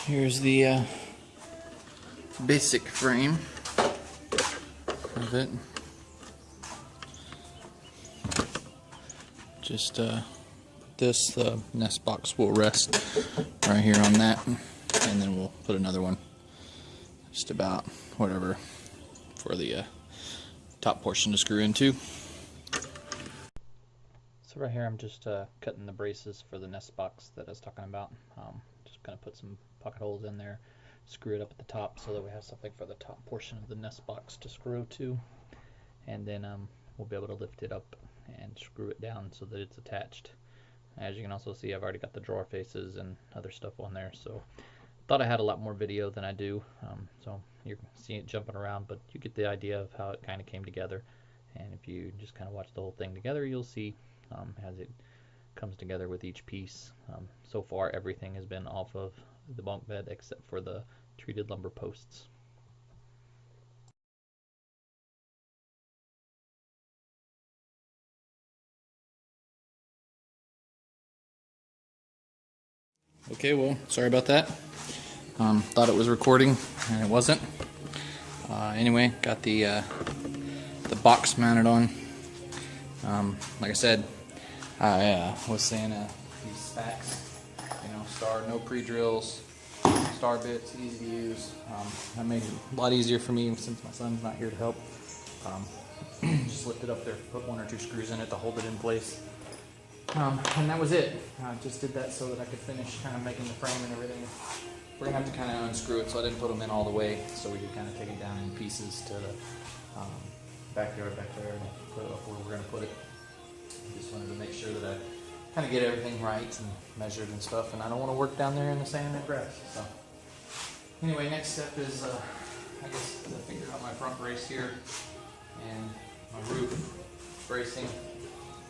Here's the basic frame of it. Just the nest box will rest right here on that, and then we'll put another one just about whatever for the top portion to screw into. So right here I'm just cutting the braces for the nest box that I was talking about. Just gonna put some pocket holes in there, screw it up at the top so that we have something for the top portion of the nest box to screw to, and then we'll be able to lift it up and screw it down so that it's attached. As you can also see, I've already got the drawer faces and other stuff on there, so thought I had a lot more video than I do, so you're seeing it jumping around, but you get the idea of how it kind of came together. And if you just kind of watch the whole thing together, you'll see as it comes together with each piece. So far everything has been off of the bunk bed except for the treated lumber posts. Okay, well, sorry about that. Thought it was recording and it wasn't. Anyway, got the box mounted on. Like I said, I was saying these spacks, star, no pre-drills, star bits, easy to use. That made it a lot easier for me since my son's not here to help. Just lift it up there, put 1 or 2 screws in it to hold it in place. And that was it. I just did that so that I could finish kind of making the frame and everything. We're going to have to kind of unscrew it, so I didn't put them in all the way, so we could kind of take it down in pieces to the backyard back there and put it up where we're going to put it. Just wanted to make sure that I kind of get everything right and measured and stuff, and I don't want to work down there in the sand and grass. So anyway, next step is I guess to figure out my front brace here and my roof bracing,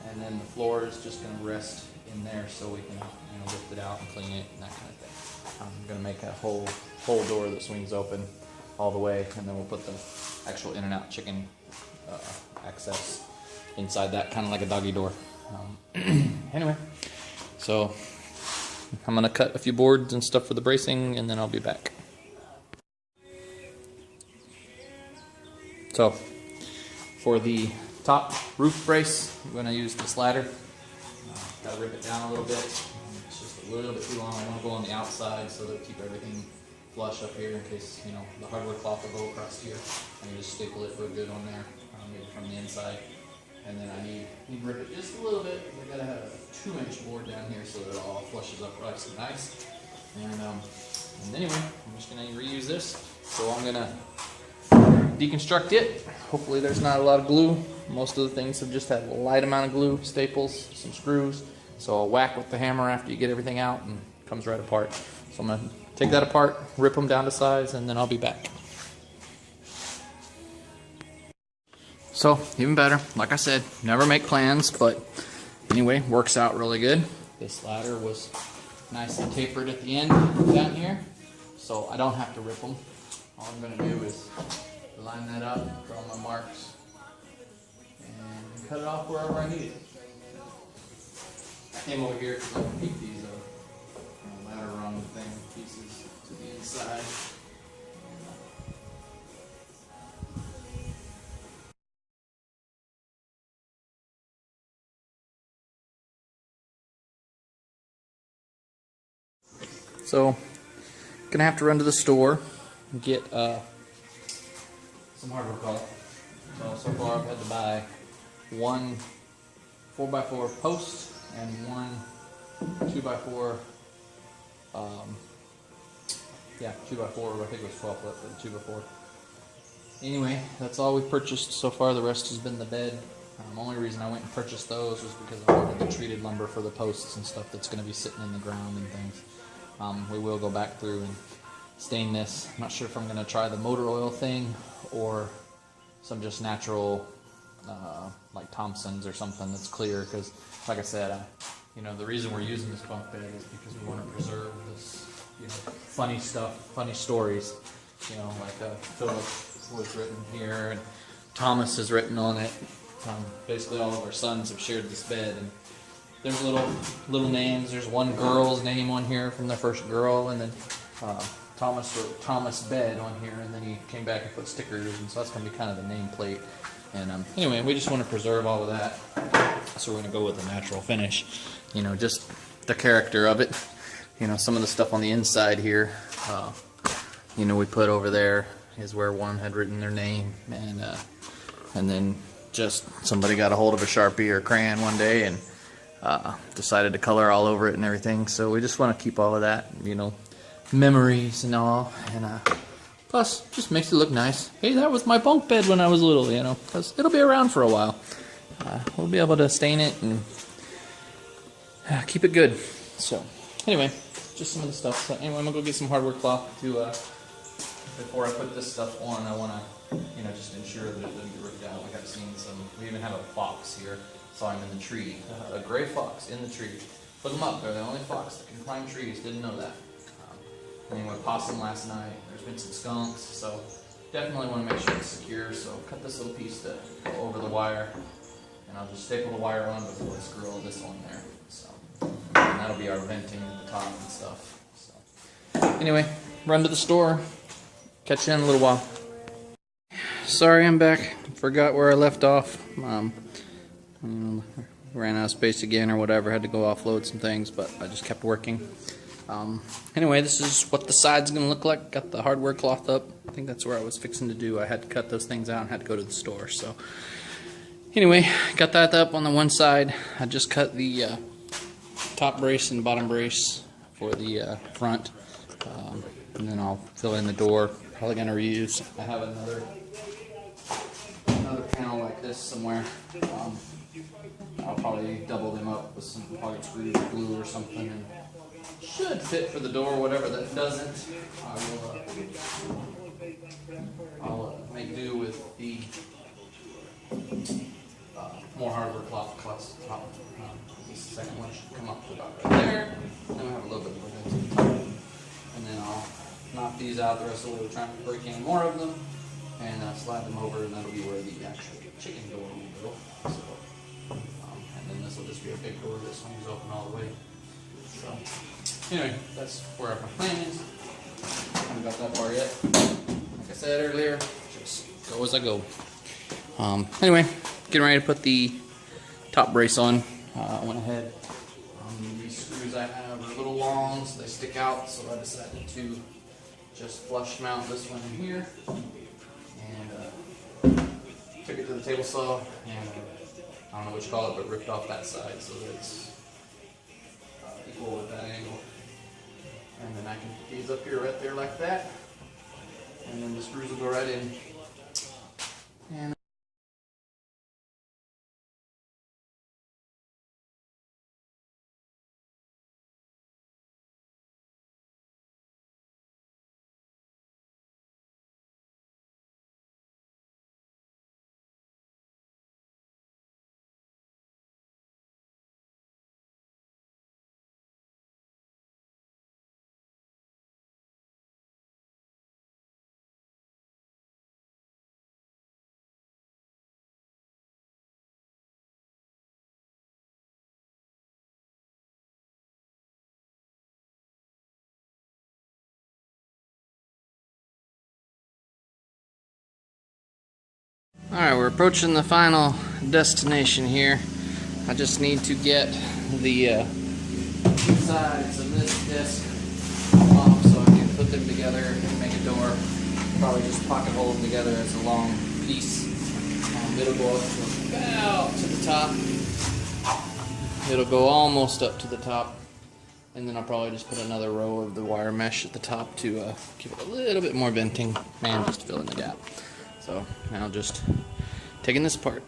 and then the floor is just going to rest in there so we can lift it out and clean it and that kind of thing. I'm going to make a whole door that swings open all the way, and then we'll put the actual in and out chicken access inside that, kind of like a doggy door. Anyway, so I'm going to cut a few boards and stuff for the bracing, and then I'll be back. So for the top roof brace, I'm going to use this ladder. Got to rip it down a little bit. It's just a little bit too long. I want to go on the outside so that keep everything flush up here in case the hardwood cloth will go across here. I can just staple it real good on there, maybe from the inside. And then I need to rip it just a little bit. I gotta have a 2-inch board down here so that it all flushes up nice. And anyway, I'm just gonna reuse this. So I'm gonna deconstruct it. Hopefully there's not a lot of glue. Most of the things have just had a light amount of glue, staples, some screws. So I'll whack with the hammer after you get everything out, and it comes right apart. So I'm gonna take that apart, rip them down to size, and then I'll be back. So, even better, like I said, never make plans, but anyway, works out really good. This ladder was nice and tapered at the end down here, so I don't have to rip them. All I'm going to do is line that up, draw my marks, and cut it off wherever I need it. I came over here because I can keep these ladder rung thing pieces to the inside. So, gonna have to run to the store and get some hardwood pellets. So far I've had to buy 1 4x4 post and 1 2x4. 2x4. I think it was 12 foot, but 2x4. Anyway, that's all we've purchased so far. The rest has been the bed. The only reason I went and purchased those was because I wanted the treated lumber for the posts and stuff that's going to be sitting in the ground and things. We will go back through and stain this. I'm not sure if I'm going to try the motor oil thing or some just natural, like Thompson's or something that's clear. Because, like I said, the reason we're using this bunk bed is because we want to preserve this, funny stuff, funny stories. Like Philip was written here, and Thomas is written on it. Basically, all of our sons have shared this bed, and there's little names. There's one girl's name on here from the first girl, and then Thomas bed on here, and then he came back and put stickers, and so that's going to be kind of the nameplate. And anyway, we just want to preserve all of that, so we're going to go with a natural finish. You know, just the character of it. You know, some of the stuff on the inside here, you know, we put over there is where one had written their name, and then just somebody got a hold of a Sharpie or crayon one day and decided to color all over it and everything. So we just want to keep all of that, you know, memories and all, and plus just makes it look nice. Hey, that was my bunk bed when I was little, you know, because it'll be around for a while. We'll be able to stain it and keep it good. So anyway, just some of the stuff. So anyway, I'm gonna go get some hardware cloth to before I put this stuff on. I want to, you know, just ensure that it doesn't get ripped out. Like I've seen some. We even have a fox here. Saw him in the tree. A gray fox in the tree. Look them up. They're the only fox that can climb trees. Didn't know that. Anyway, possum last night. There's been some skunks, so definitely want to make sure it's secure. So cut this little piece to go over the wire, and I'll just staple the wire on before I screw all this on there. So and that'll be our venting at the top and stuff. So anyway, run to the store. Catch you in a little while. Sorry, I'm back. Forgot where I left off. Ran out of space again or whatever. Had to go offload some things, but I just kept working. Anyway, this is what the side's going to look like. Got the hardware cloth up. I think that's where I was fixing to do. I had to cut those things out and had to go to the store. So anyway, got that up on the one side. I just cut the top brace and bottom brace for the front. And then I'll fill in the door. Probably going to reuse. I have another panel like this somewhere. I'll probably double them up with some pocket screws or glue or something, and should fit for the door. Whatever that doesn't, I'll make do with the more hardware cloth plus top. The second one should come up to about right there. Then we have a little bit more to the top, and then I'll knock these out the rest of the way. We're trying to break any more of them, and slide them over, and that'll be where the actual chicken door will go. So, and then this will just be a big door. This one is open all the way. So anyway, that's where my plan is. I haven't got that far yet. Like I said earlier, just go as I go. Anyway, getting ready to put the top brace on. I went ahead. These screws I have are a little long, so they stick out. So I decided to just flush mount this one in here, and took it to the table saw, and I don't know what you call it, but ripped off that side so that it's equal with that angle. And then I can put these up here, right there, like that, and then the screws will go right in. And alright, we're approaching the final destination here. I just need to get the two sides of this disc off so I can put them together and make a door. Probably just pocket hole them together as a long piece. It'll go up to about to the top. It'll go almost up to the top. And then I'll probably just put another row of the wire mesh at the top to give it a little bit more venting and just fill in the gap. So now just taking this apart.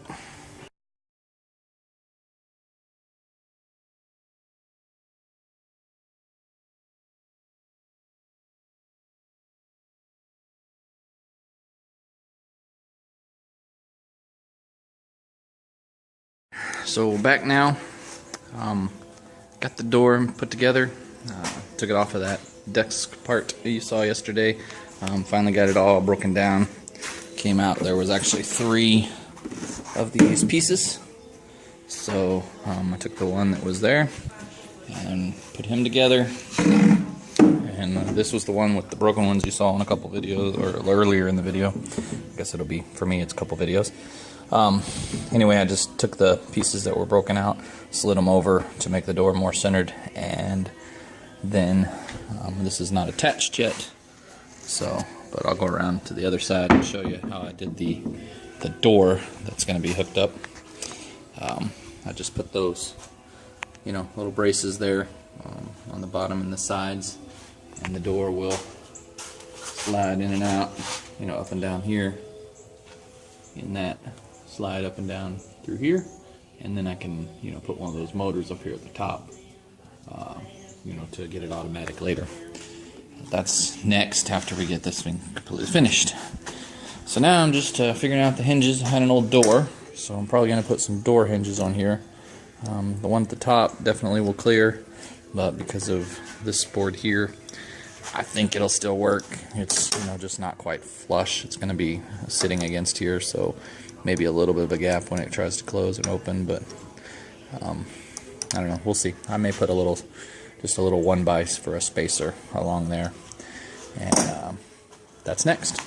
So back now, got the door put together, took it off of that desk part you saw yesterday, finally got it all broken down. Came out, there was actually 3 of these pieces, so I took the one that was there and put him together, and this was the one with the broken ones you saw in a couple videos, or earlier in the video. I guess it'll be, for me, it's a couple videos. Anyway, I just took the pieces that were broken out, slid them over to make the door more centered, and then this is not attached yet, so, but I'll go around to the other side and show you how I did the door that's going to be hooked up. I just put those, little braces there on the bottom and the sides, and the door will slide in and out, up and down here, in that slide up and down through here, and then I can, put one of those motors up here at the top, to get it automatic later. That's next after we get this thing completely finished. So now I'm just figuring out the hinges. I had an old door, so I'm probably going to put some door hinges on here. The one at the top definitely will clear, but because of this board here, I think it'll still work. It's just not quite flush. It's going to be sitting against here, so maybe a little bit of a gap when it tries to close and open, but I don't know. We'll see. I may put just a little 1x for a spacer along there, and that's next.